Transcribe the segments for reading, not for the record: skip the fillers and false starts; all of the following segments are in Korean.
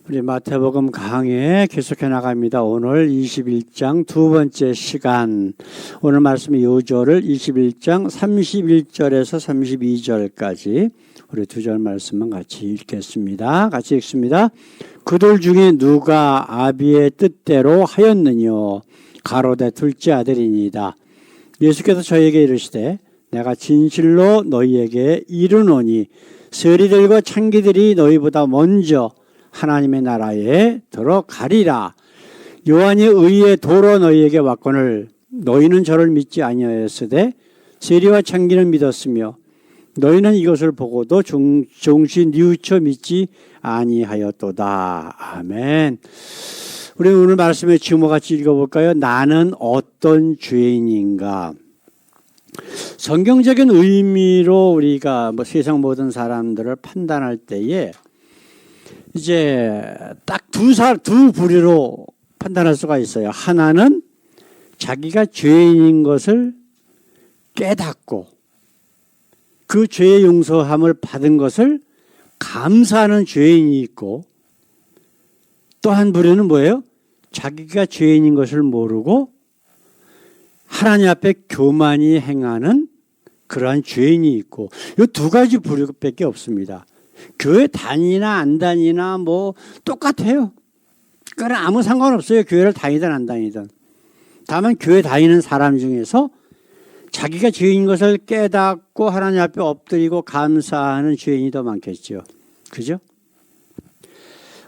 우리 마태복음 강해 계속해 나갑니다. 오늘 21장 두 번째 시간. 오늘 말씀의 요절을 21장 31절에서 32절까지 우리 두 절 말씀만 같이 읽겠습니다. 같이 읽습니다. 그들 중에 누가 아비의 뜻대로 하였느뇨? 가로되 둘째 아들이니이다. 예수께서 저에게 이르시되 내가 진실로 너희에게 이르노니 세리들과 창기들이 너희보다 먼저 하나님의 나라에 들어가리라. 요한이 의의 도로 너희에게 왔거늘 너희는 저를 믿지 아니하였으되 세리와 창기는 믿었으며 너희는 이것을 보고도 종시 뉘우쳐 믿지 아니하였도다. 아멘. 우리 오늘 말씀의 제목 같이 읽어볼까요? 나는 어떤 죄인인가? 성경적인 의미로 우리가 세상 모든 사람들을 판단할 때에 이제 딱 두 부류로 판단할 수가 있어요. 하나는 자기가 죄인인 것을 깨닫고 그 죄의 용서함을 받은 것을 감사하는 죄인이 있고, 또 한 부류는 뭐예요? 자기가 죄인인 것을 모르고 하나님 앞에 교만히 행하는 그러한 죄인이 있고, 이 두 가지 부류밖에 없습니다. 교회 다니나 안 다니나 뭐 똑같아요. 그건 아무 상관없어요. 교회를 다니든 안 다니든. 다만 교회 다니는 사람 중에서 자기가 죄인인 것을 깨닫고 하나님 앞에 엎드리고 감사하는 죄인이 더 많겠죠. 그죠?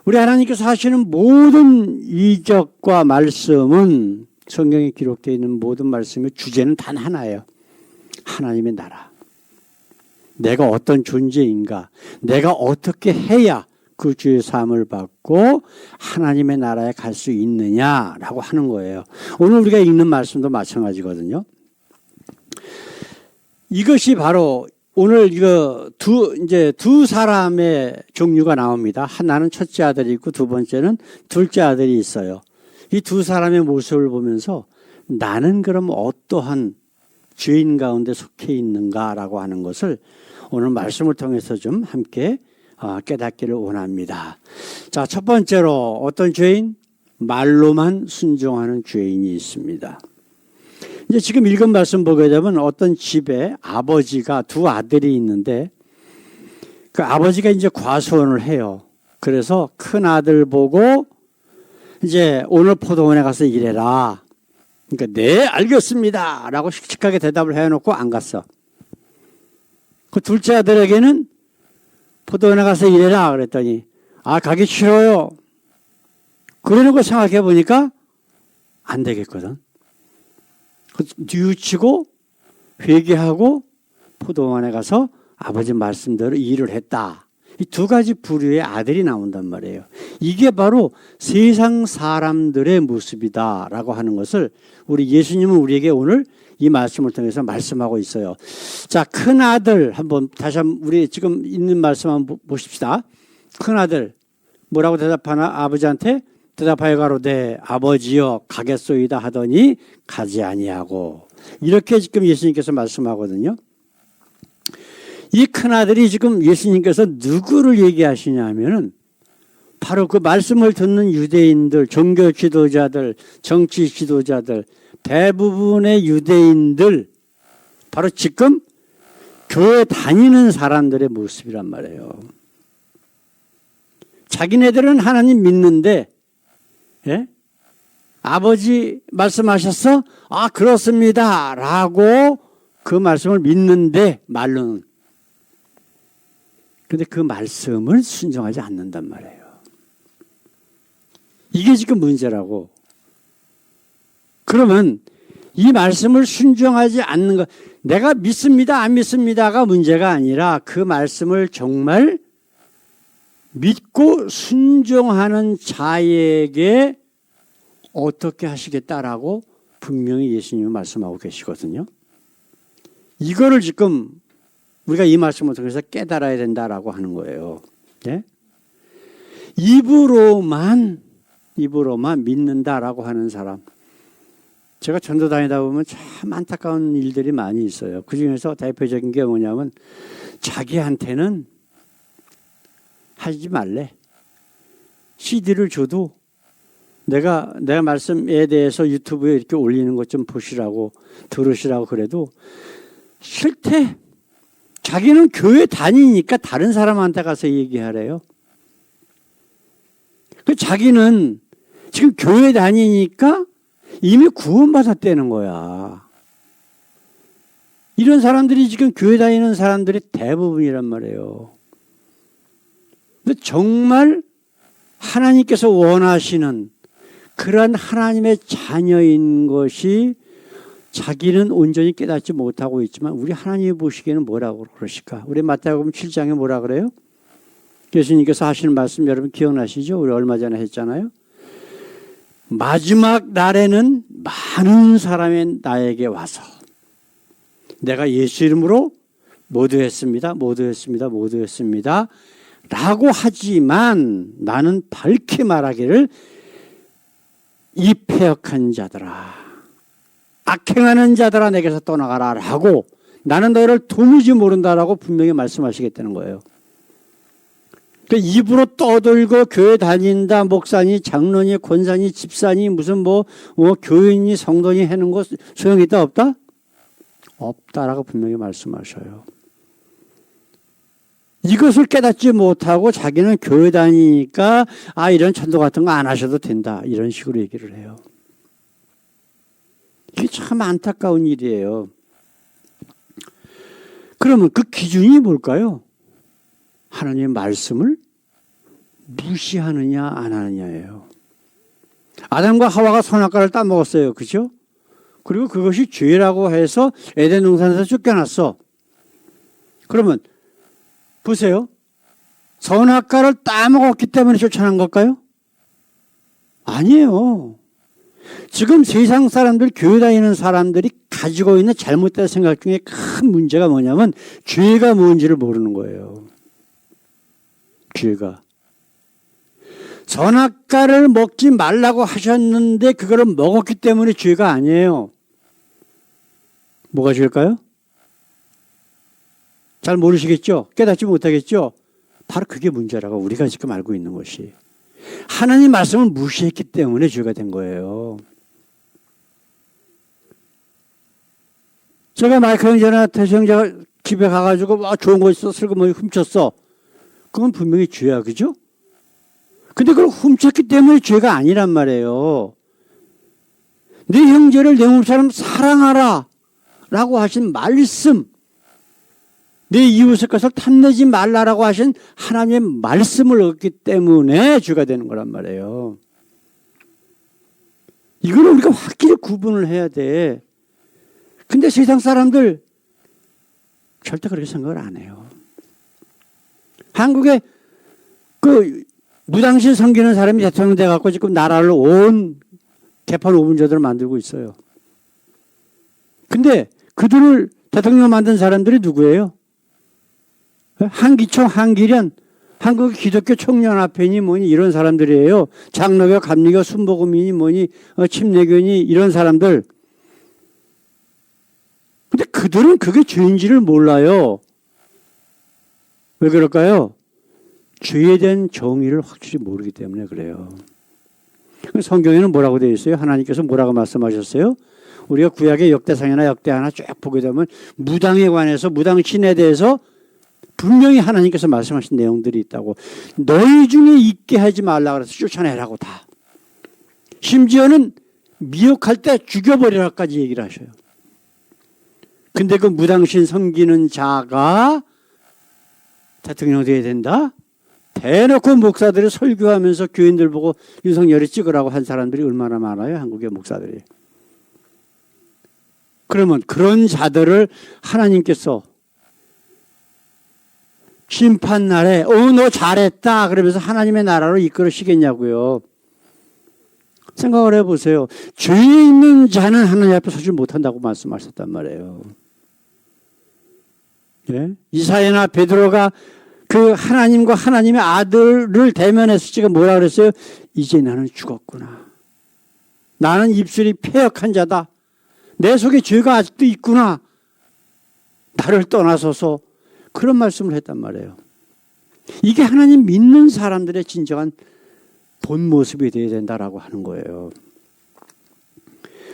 우리 하나님께서 하시는 모든 이적과 말씀은, 성경에 기록되어 있는 모든 말씀의 주제는 단 하나예요. 하나님의 나라. 내가 어떤 존재인가? 내가 어떻게 해야 그 주의 사함을 받고 하나님의 나라에 갈 수 있느냐라고 하는 거예요. 오늘 우리가 읽는 말씀도 마찬가지거든요. 이것이 바로 오늘 두 사람의 종류가 나옵니다. 하나는 첫째 아들이 있고 두 번째는 둘째 아들이 있어요. 이 두 사람의 모습을 보면서 나는 그럼 어떠한 죄인 가운데 속해 있는가라고 하는 것을 오늘 말씀을 통해서 좀 함께 깨닫기를 원합니다. 자, 첫 번째로 어떤 죄인? 말로만 순종하는 죄인이 있습니다. 이제 지금 읽은 말씀 보게 되면 어떤 집에 아버지가 두 아들이 있는데 그 아버지가 이제 과수원을 해요. 그래서 큰 아들 보고 이제 오늘 포도원에 가서 일해라. 그러니까 네, 알겠습니다. 라고 씩씩하게 대답을 해놓고 안 갔어. 그 둘째 아들에게는 포도원에 가서 일해라. 그랬더니 가기 싫어요. 그러놓고 생각해 보니까 안 되겠거든. 뉘우치고 회개하고 포도원에 가서 아버지 말씀대로 일을 했다. 이 두 가지 부류의 아들이 나온단 말이에요. 이게 바로 세상 사람들의 모습이다라고 하는 것을 우리 예수님은 우리에게 오늘 이 말씀을 통해서 말씀하고 있어요. 자, 큰 아들 다시 한번 우리 지금 있는 말씀 한번 보십시다. 큰 아들 뭐라고 대답하나? 아버지한테 대답하여 가로되 아버지여 가겠소이다 하더니 가지 아니하고, 이렇게 지금 예수님께서 말씀하거든요. 이 큰아들이 지금 예수님께서 누구를 얘기하시냐면은 바로 그 말씀을 듣는 유대인들, 종교 지도자들, 정치 지도자들, 대부분의 유대인들, 바로 지금 교회 다니는 사람들의 모습이란 말이에요. 자기네들은 하나님 믿는데, 예? 아버지 말씀하셨어? 그렇습니다. 라고 그 말씀을 믿는데, 말로는. 그런데 그 말씀을 순종하지 않는단 말이에요. 이게 지금 문제라고. 그러면 이 말씀을 순종하지 않는 것, 내가 믿습니다, 안 믿습니다가 문제가 아니라 그 말씀을 정말 믿고 순종하는 자에게 어떻게 하시겠다라고 분명히 예수님은 말씀하고 계시거든요. 이거를 지금 우리가 이 말씀을 통해서 깨달아야 된다라고 하는 거예요. 네? 입으로만 믿는다라고 하는 사람. 제가 전도 다니다 보면 참 안타까운 일들이 많이 있어요. 그 중에서 대표적인 게 뭐냐면 자기한테는 하지 말래. CD를 줘도 내가 말씀에 대해서 유튜브에 이렇게 올리는 것 좀 보시라고 들으시라고 그래도 싫대. 자기는 교회 다니니까 다른 사람한테 가서 얘기하래요. 자기는 지금 교회 다니니까 이미 구원받았다는 거야. 이런 사람들이 지금 교회 다니는 사람들이 대부분이란 말이에요. 근데 정말 하나님께서 원하시는 그러한 하나님의 자녀인 것이 자기는 온전히 깨닫지 못하고 있지만 우리 하나님이 보시기에는 뭐라고 그러실까? 우리 마태복음 7장에 뭐라 그래요? 예수님께서 하시는 말씀 여러분 기억나시죠? 우리 얼마 전에 했잖아요. 마지막 날에는 많은 사람이 나에게 와서 내가 예수 이름으로 모두 했습니다. 라고 하지만 나는 밝히 말하기를 이 패역한 자들아, 악행하는 자들아 내게서 떠나가라 라고 나는 너희를 도무지 모른다라고 분명히 말씀하시겠다는 거예요. 입으로 떠들고 교회 다닌다, 목사니, 장로니, 권사니, 집사니, 무슨 교인이, 성도니 하는 거 소용이 있다, 없다? 없다라고 분명히 말씀하셔요. 이것을 깨닫지 못하고 자기는 교회 다니니까 이런 천도 같은 거 안 하셔도 된다. 이런 식으로 얘기를 해요. 이게 참 안타까운 일이에요. 그러면 그 기준이 뭘까요? 하나님의 말씀을 무시하느냐 안 하느냐예요. 아담과 하와가 선악과를 따먹었어요. 그죠? 그리고 그것이 죄라고 해서 에덴 동산에서 쫓겨났어. 그러면 보세요. 선악과를 따먹었기 때문에 쫓아난 걸까요? 아니에요. 지금 세상 사람들, 교회 다니는 사람들이 가지고 있는 잘못된 생각 중에 큰 문제가 뭐냐면 죄가 뭔지를 모르는 거예요. 죄가. 선악과를 먹지 말라고 하셨는데 그거를 먹었기 때문에 죄가 아니에요. 뭐가 죄일까요? 잘 모르시겠죠? 깨닫지 못하겠죠? 바로 그게 문제라고 우리가 지금 알고 있는 것이. 하나님 말씀을 무시했기 때문에 죄가 된 거예요. 제가 마이크 형제나 태수 형제가 집에 가가지고 좋은 거 있어, 슬그머니 훔쳤어. 그건 분명히 죄야, 그죠? 근데 그걸 훔쳤기 때문에 죄가 아니란 말이에요. 네 형제를 내 몸처럼 사랑하라 라고 하신 말씀, 내 이웃의 것을 탐내지 말라라고 하신 하나님의 말씀을 얻기 때문에 죄가 되는 거란 말이에요. 이걸 우리가 확실히 구분을 해야 돼. 근데 세상 사람들 절대 그렇게 생각을 안 해요. 한국에 무당신 섬기는 사람이 대통령 돼갖고 지금 나라를 온 개판 오분자들을 만들고 있어요. 근데 그들을 대통령 만든 사람들이 누구예요? 한기총, 한기련, 한국 기독교 청년합회니 뭐니 이런 사람들이에요. 장로교, 감리교, 순복음이니 뭐니 침례교니 이런 사람들. 근데 그들은 그게 죄인지를 몰라요. 왜 그럴까요? 죄에 대한 정의를 확실히 모르기 때문에 그래요. 성경에는 뭐라고 되어 있어요? 하나님께서 뭐라고 말씀하셨어요? 우리가 구약의 역대상이나 역대하나 쭉 보게 되면 무당에 관해서, 무당신에 대해서 분명히 하나님께서 말씀하신 내용들이 있다고. 너희 중에 있게 하지 말라 그래서 쫓아내라고 다. 심지어는 미혹할 때 죽여버리라까지 얘기를 하셔요. 근데 그 무당신 섬기는 자가 대통령 돼야 된다? 대놓고 목사들이 설교하면서 교인들 보고 윤석열이 찍으라고 한 사람들이 얼마나 많아요? 한국의 목사들이. 그러면 그런 자들을 하나님께서 심판날에 너 잘했다 그러면서 하나님의 나라로 이끌으시겠냐고요. 생각을 해보세요. 죄에 있는 자는 하나님 앞에 서지 못한다고 말씀하셨단 말이에요. 예? 이사야나 베드로가 그 하나님과 하나님의 아들을 대면해서 지금 뭐라 그랬어요? 이제 나는 죽었구나. 나는 입술이 패역한 자다. 내 속에 죄가 아직도 있구나. 나를 떠나서서 그런 말씀을 했단 말이에요. 이게 하나님 믿는 사람들의 진정한 본 모습이 되어야 된다라고 하는 거예요.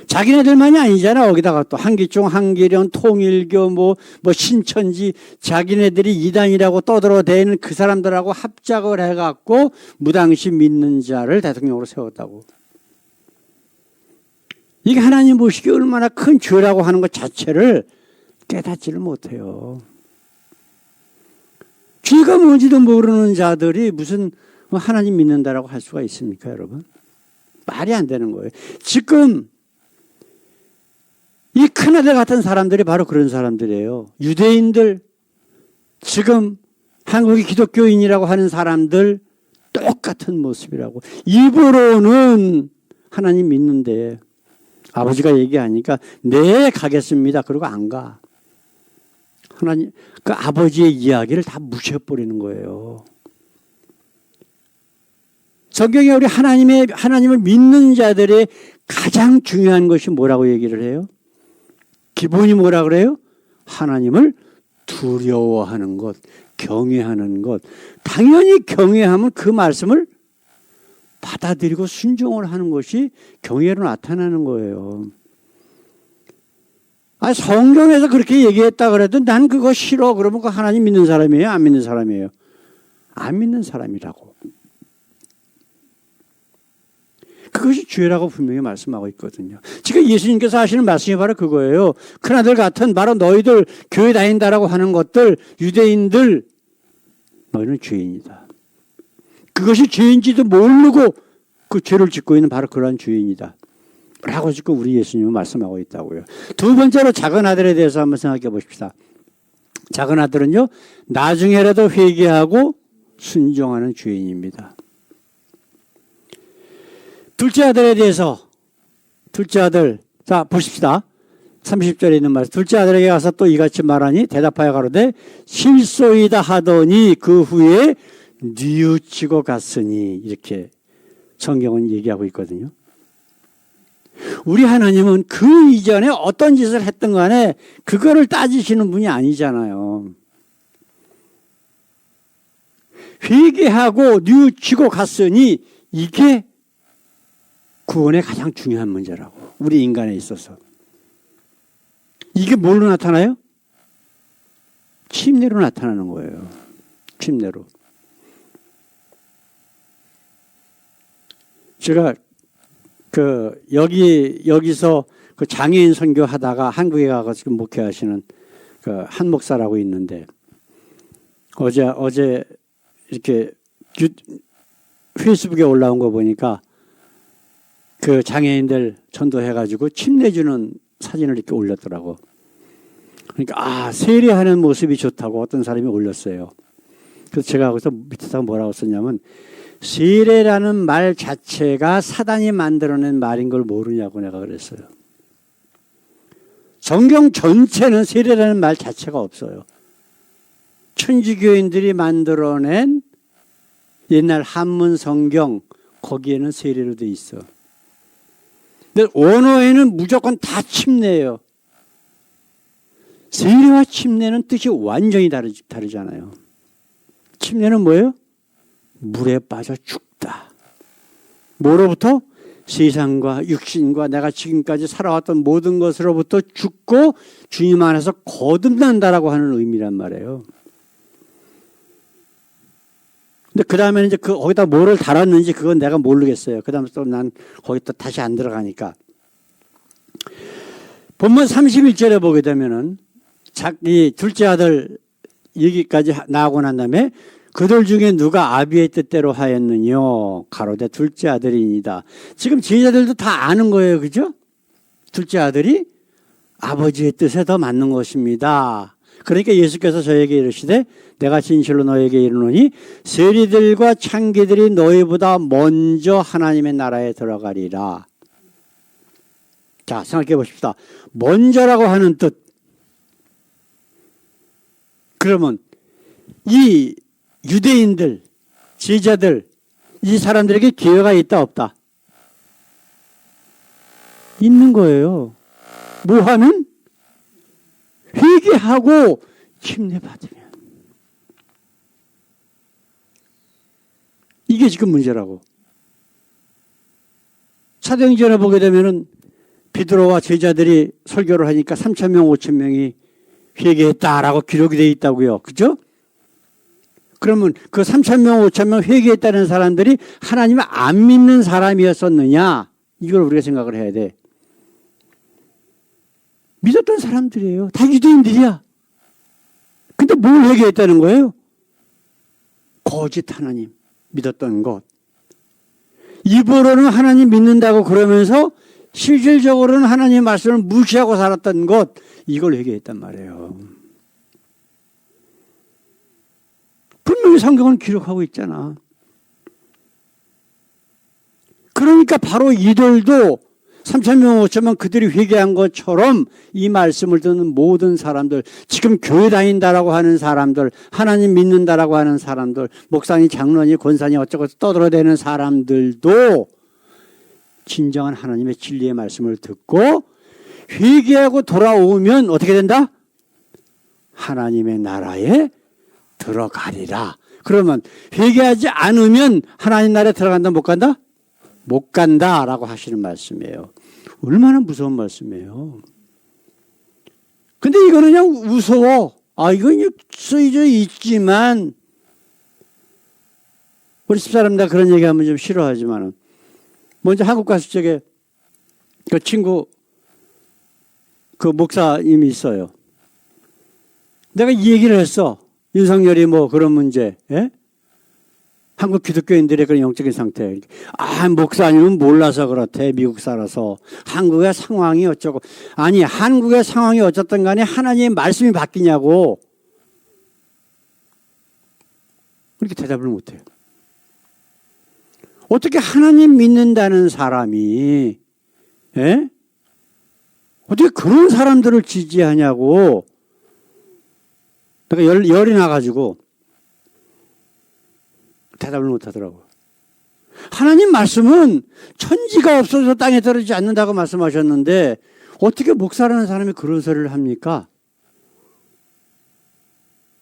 자기네들만이 아니잖아. 거기다가 또 한기총, 한기령, 통일교, 뭐 신천지, 자기네들이 이단이라고 떠들어대는 그 사람들하고 합작을 해갖고 무당시 믿는 자를 대통령으로 세웠다고. 이게 하나님 보시기에 얼마나 큰 죄라고 하는 것 자체를 깨닫지를 못해요. 죄가 뭔지도 모르는 자들이 무슨 하나님 믿는다라고 할 수가 있습니까, 여러분? 말이 안 되는 거예요. 지금 이 큰아들 같은 사람들이 바로 그런 사람들이에요. 유대인들, 지금 한국의 기독교인이라고 하는 사람들 똑같은 모습이라고. 입으로는 하나님 믿는데 아버지가 얘기하니까 네 가겠습니다. 그러고 안 가. 하나님, 그 아버지의 이야기를 다 무시해버리는 거예요. 성경에 우리 하나님을 믿는 자들의 가장 중요한 것이 뭐라고 얘기를 해요? 기본이 뭐라 그래요? 하나님을 두려워하는 것, 경외하는 것. 당연히 경외하면 그 말씀을 받아들이고 순종을 하는 것이 경외로 나타나는 거예요. 성경에서 그렇게 얘기했다 그래도 난 그거 싫어. 그러면 그 하나님 믿는 사람이에요? 안 믿는 사람이에요? 안 믿는 사람이라고. 그것이 죄라고 분명히 말씀하고 있거든요. 지금 예수님께서 하시는 말씀이 바로 그거예요. 큰아들 같은 바로 너희들 교회 다닌다라고 하는 것들, 유대인들, 너희는 죄인이다. 그것이 죄인지도 모르고 그 죄를 짓고 있는 바로 그러한 죄인이다. 라고 지금 우리 예수님은 말씀하고 있다고요. 두 번째로 작은 아들에 대해서 한번 생각해 보십시다. 작은 아들은요, 나중에라도 회개하고 순종하는 죄인입니다. 둘째 아들에 대해서, 둘째 아들, 자, 보십시다. 30절에 있는 말씀. 둘째 아들에게 가서 또 이같이 말하니 대답하여 가로되 실소이다 하더니 그 후에 뉘우치고 갔으니, 이렇게 성경은 얘기하고 있거든요. 우리 하나님은 그 이전에 어떤 짓을 했든 간에 그거를 따지시는 분이 아니잖아요. 회개하고 뉘우치고 갔으니 이게 구원의 가장 중요한 문제라고. 우리 인간에 있어서. 이게 뭘로 나타나요? 침례로 나타나는 거예요. 침례로. 제가 여기서 그 장애인 선교하다가 한국에 가서 지금 목회하시는 그 한 목사라고 있는데 어제 이렇게 페이스북에 올라온 거 보니까 그 장애인들 전도해가지고 침례 주는 사진을 이렇게 올렸더라고. 그러니까 세례하는 모습이 좋다고 어떤 사람이 올렸어요. 그래서 제가 거기서 밑에다가 뭐라고 썼냐면 세례라는 말 자체가 사단이 만들어낸 말인 걸 모르냐고 내가 그랬어요. 성경 전체는 세례라는 말 자체가 없어요. 천주교인들이 만들어낸 옛날 한문 성경 거기에는 세례로 돼 있어. 근데 원어에는 무조건 다 침례예요. 세례와 침례는 뜻이 완전히 다르잖아요. 침례는 뭐예요? 물에 빠져 죽다. 뭐로부터? 세상과 육신과 내가 지금까지 살아왔던 모든 것으로부터 죽고 주님 안에서 거듭난다라고 하는 의미란 말이에요. 근데 그 다음에는 이제 거기다 뭐를 달았는지 그건 내가 모르겠어요. 그 다음에 또 난 거기 또 다시 안 들어가니까. 본문 31절에 보게 되면은 이 둘째 아들 얘기까지 나오고 난 다음에 그들 중에 누가 아비의 뜻대로 하였느뇨? 가로되 둘째 아들이니이다. 지금 제자들도 다 아는 거예요. 그죠? 둘째 아들이 아버지의 뜻에 더 맞는 것입니다. 그러니까 예수께서 저에게 이르시되 내가 진실로 너에게 이르노니 세리들과 창기들이 너희보다 먼저 하나님의 나라에 들어가리라. 자, 생각해 보십시다. 먼저라고 하는 뜻. 그러면 이 유대인들, 제자들, 이 사람들에게 기회가 있다 없다? 있는 거예요. 뭐 하면? 회개하고 침례받으면. 이게 지금 문제라고. 사도행전에 보게 되면은 베드로와 제자들이 설교를 하니까 3,000명, 5,000명이 회개했다라고 기록이 되어 있다고요. 그죠? 그러면 그 3,000명, 5,000명 회개했다는 사람들이 하나님을 안 믿는 사람이었었느냐? 이걸 우리가 생각을 해야 돼. 믿었던 사람들이에요. 다 유대인들이야. 근데 뭘 회개했다는 거예요? 거짓 하나님 믿었던 것. 입으로는 하나님 믿는다고 그러면서 실질적으로는 하나님의 말씀을 무시하고 살았던 것, 이걸 회개했단 말이에요. 분명히 성경은 기록하고 있잖아. 그러니까 바로 이들도 3,000명, 5,000명 그들이 회개한 것처럼 이 말씀을 듣는 모든 사람들, 지금 교회 다닌다라고 하는 사람들, 하나님 믿는다라고 하는 사람들, 목사님, 장로니, 권사니 어쩌고 떠들어대는 사람들도 진정한 하나님의 진리의 말씀을 듣고 회개하고 돌아오면 어떻게 된다? 하나님의 나라에 들어가리라. 그러면 회개하지 않으면 하나님 나라에 들어간다, 못 간다? 못 간다라고 하시는 말씀이에요. 얼마나 무서운 말씀이에요. 근데 이거는 그냥 무서워. 이건 쓰여져 있지만, 우리 집사람 다 그런 얘기하면 좀 싫어하지만은, 먼저 한국 갔을 적에 그 친구, 그 목사님이 있어요. 내가 이 얘기를 했어. 윤석열이 뭐 그런 문제, 예? 한국 기독교인들의 그런 영적인 상태. 목사님은 몰라서 그렇대. 미국 살아서. 한국의 상황이 어쩌고. 아니, 한국의 상황이 어쨌든 간에 하나님의 말씀이 바뀌냐고. 그렇게 대답을 못해요. 어떻게 하나님 믿는다는 사람이, 예? 어떻게 그런 사람들을 지지하냐고. 내가 열이 나가지고 대답을 못하더라고요. 하나님 말씀은 천지가 없어서 땅에 떨어지지 않는다고 말씀하셨는데 어떻게 목사라는 사람이 그런 소리를 합니까?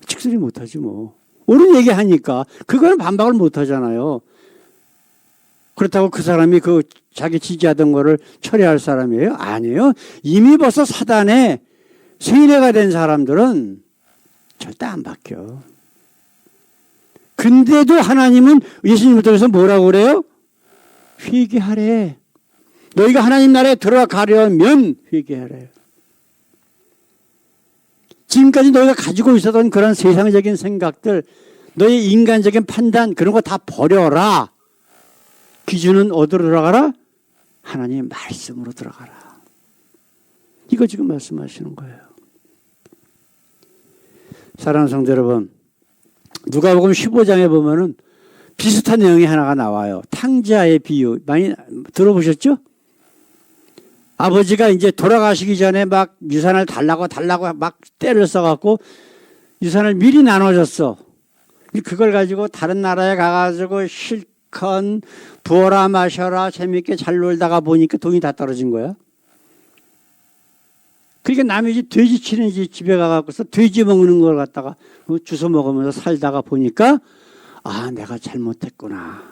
칙소리 못하지 뭐. 옳은 얘기하니까 그거는 반박을 못하잖아요. 그렇다고 그 사람이 그 자기 지지하던 거를 처리할 사람이에요? 아니에요. 이미 벌써 사단의 세뇌가 된 사람들은 절대 안 바뀌어. 근데도 하나님은 예수님을 통해서 뭐라고 그래요? 회개하래. 너희가 하나님 나라에 들어가려면 회개하래. 지금까지 너희가 가지고 있었던 그런 세상적인 생각들, 너희 인간적인 판단, 그런 거 다 버려라. 기준은 어디로 들어가라? 하나님의 말씀으로 들어가라. 이거 지금 말씀하시는 거예요. 사랑하는 성도 여러분, 누가복음 15장에 보면은 비슷한 내용이 하나가 나와요. 탕자의 비유. 많이 들어보셨죠? 아버지가 이제 돌아가시기 전에 막 유산을 달라고 막 때를 써갖고 유산을 미리 나눠줬어. 그걸 가지고 다른 나라에 가가지고 실컷 부어라 마셔라 재밌게 잘 놀다가 보니까 돈이 다 떨어진 거야. 그러니까 남의 집 돼지 치는 집에 가갖고서 돼지 먹는 걸 갖다가 주워 먹으면서 살다가 보니까 내가 잘못했구나.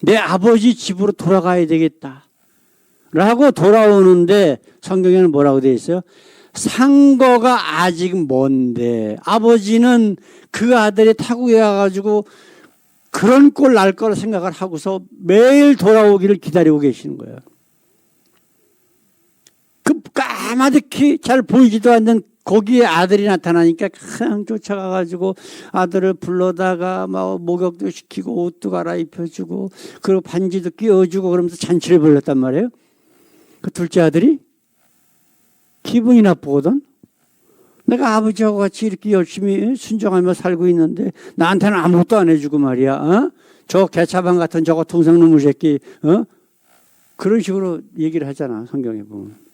내 아버지 집으로 돌아가야 되겠다. 라고 돌아오는데 성경에는 뭐라고 되어 있어요? 상거가 아직 먼데 아버지는 그 아들이 타국에 가가지고 그런 꼴 날 거라 생각을 하고서 매일 돌아오기를 기다리고 계시는 거예요. 그 까마득히 잘 보이지도 않는 거기에 아들이 나타나니까 그냥 쫓아가가지고 아들을 불러다가 막 목욕도 시키고 옷도 갈아입혀주고 그리고 반지도 끼워주고 그러면서 잔치를 벌였단 말이에요. 그 둘째 아들이 기분이 나쁘거든. 내가 아버지하고 같이 이렇게 열심히 순종하며 살고 있는데 나한테는 아무것도 안 해주고 말이야. 저 개차반 같은 저거 통상놈의 새끼. 그런 식으로 얘기를 하잖아, 성경에 보면.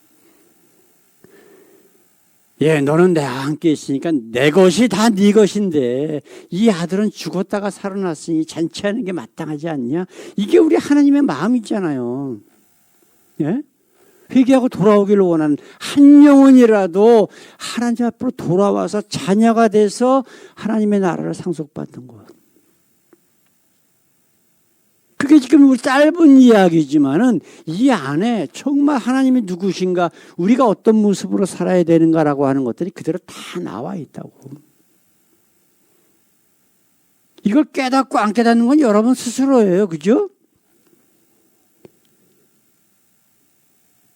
너는 내와 함께 있으니까 내 것이 다 네 것인데 이 아들은 죽었다가 살아났으니 잔치하는 게 마땅하지 않냐? 이게 우리 하나님의 마음이잖아요. 예? 회개하고 돌아오기를 원하는 한 영혼이라도 하나님 앞으로 돌아와서 자녀가 돼서 하나님의 나라를 상속받는 것. 그게 그게 지금 짧은 이야기지만은 이 안에 정말 하나님이 누구신가, 우리가 어떤 모습으로 살아야 되는가라고 하는 것들이 그대로 다 나와 있다고. 이걸 깨닫고 안 깨닫는 건 여러분 스스로예요. 그죠?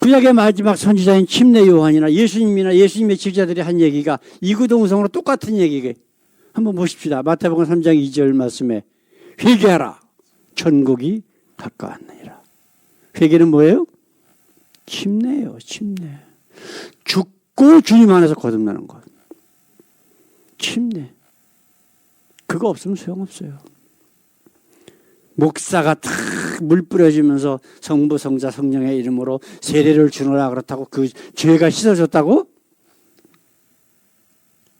구약의 마지막 선지자인 침례 요한이나 예수님이나 예수님의 제자들이 한 얘기가 이구동성으로 똑같은 얘기게. 한번 보십시다. 마태복음 3장 2절 말씀에 회개하라. 천국이 가까웠느니라. 회개는 뭐예요? 침례예요. 침례. 죽고 주님 안에서 거듭나는 것. 침례. 그거 없으면 소용없어요. 목사가 탁 물 뿌려주면서 성부, 성자, 성령의 이름으로 세례를 주노라 그렇다고 그 죄가 씻어졌다고?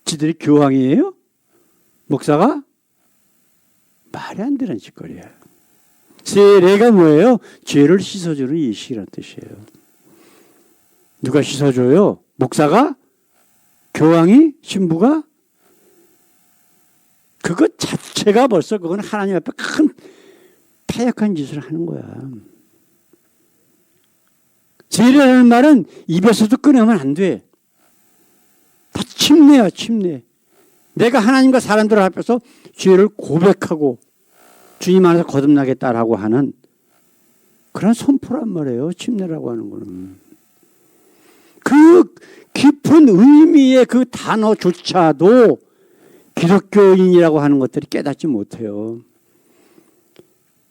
지들이 교황이에요? 목사가? 말이 안 되는 짓거리예요. 세례가 뭐예요? 죄를 씻어주는 이식이라는 뜻이에요. 누가 씻어줘요? 목사가? 교황이? 신부가? 그것 자체가 벌써 그건 하나님 앞에 큰 타협한 짓을 하는 거야. 세례라는 말은 입에서도 꺼내면 안 돼. 다 침례야, 침례. 내가 하나님과 사람들 앞에서 죄를 고백하고 주님 안에서 거듭나겠다라고 하는 그런 선포란 말이에요. 침례라고 하는 거는. 그 깊은 의미의 그 단어조차도 기독교인이라고 하는 것들이 깨닫지 못해요.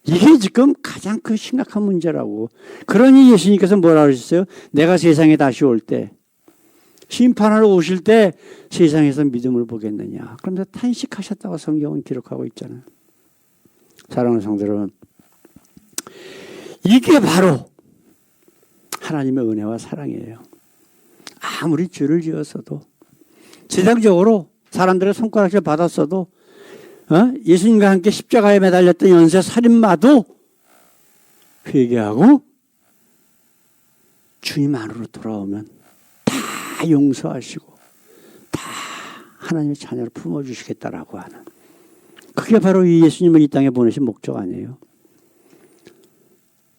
이게 지금 가장 큰 심각한 문제라고. 그러니 예수님께서 뭐라 그러셨어요? 내가 세상에 다시 올 때, 심판하러 오실 때 세상에서 믿음을 보겠느냐. 그런데 탄식하셨다고 성경은 기록하고 있잖아요. 사랑하는 성도 여러분, 이게 바로 하나님의 은혜와 사랑이에요. 아무리 죄를 지었어도, 세상적으로 사람들의 손가락질 받았어도, 예수님과 함께 십자가에 매달렸던 연쇄 살인마도 회개하고 주님 안으로 돌아오면 다 용서하시고 다 하나님의 자녀를 품어주시겠다라고 하는, 그게 바로 이 예수님을 이 땅에 보내신 목적 아니에요.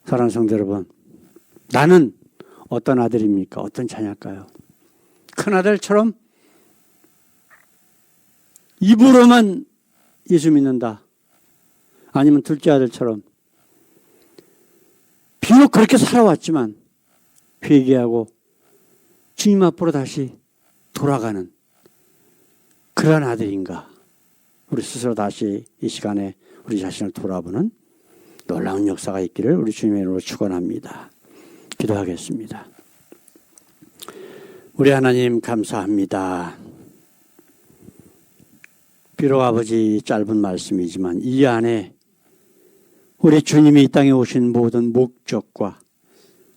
사랑하는 성도 여러분, 나는 어떤 아들입니까? 어떤 자녀일까요? 큰아들처럼 입으로만 예수 믿는다. 아니면 둘째 아들처럼 비록 그렇게 살아왔지만 회개하고 주님 앞으로 다시 돌아가는 그런 아들인가. 우리 스스로 다시 이 시간에 우리 자신을 돌아보는 놀라운 역사가 있기를 우리 주님의 이름으로 축원합니다. 기도하겠습니다. 우리 하나님 감사합니다. 비록 아버지 짧은 말씀이지만 이 안에 우리 주님이 이 땅에 오신 모든 목적과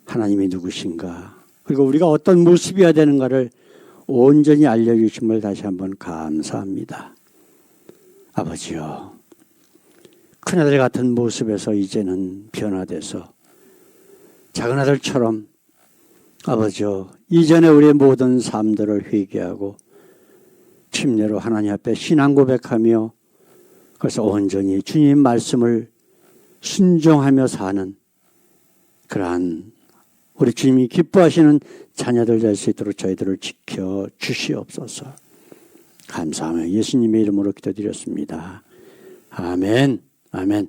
하나님이 누구신가, 그리고 우리가 어떤 모습이어야 되는가를 온전히 알려주심을 다시 한번 감사합니다. 아버지요, 큰아들 같은 모습에서 이제는 변화돼서 작은아들처럼 아버지요, 이전에 우리의 모든 삶들을 회개하고 침례로 하나님 앞에 신앙 고백하며 그래서 온전히 주님 말씀을 순종하며 사는 그러한 우리 주님이 기뻐하시는 자녀들 될 수 있도록 저희들을 지켜 주시옵소서. 감사하며 예수님의 이름으로 기도드렸습니다. 아멘. 아멘.